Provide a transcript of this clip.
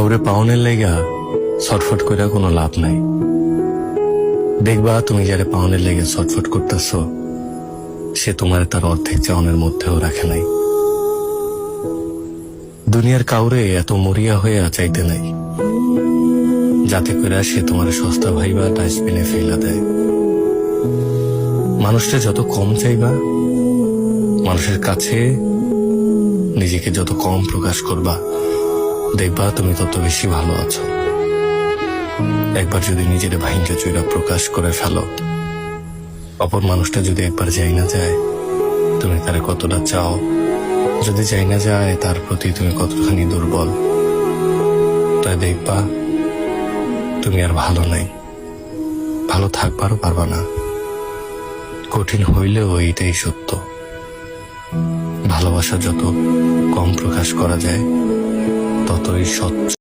কাউরে পাওনের লেগা ছটফট করে কোনো লাভ নাই। দেখবা তুমি যারে পাওনের লেগে ছটফট করতেছ, সে তোমার তার অর্ধেক চাওনের মধ্যেও রাখে নাই। দুনিয়ার কাউরে এত মরিয়া হয়ে চাইতে নাই, যাতে করে সে তোমার সস্তা ভাইবা ডাস্টবিনে ফেলা দেয়। মানুষটা যত কম চাইবা, মানুষের কাছে নিজেকে যত কম প্রকাশ করবা, দেখবা তুমি তত বেশি ভালো আছো। একবার যদি নিজের ভাইঙ্গা চুইরা প্রকাশ করে ফেলো, অপর মানুষটা যদি একবার যাই না যায় তুমি তারে কতটা চাও, যদি যাই না যায় তার প্রতি তুমি কতখানি দুর্বল, তাই দেখবা তুমি আর ভালো নাই, ভালো থাকবারও পারবা না। কঠিন হইলেও এইটাই সত্য, ভালোবাসা যত কম প্রকাশ করা যায় ততই স্বচ্ছ।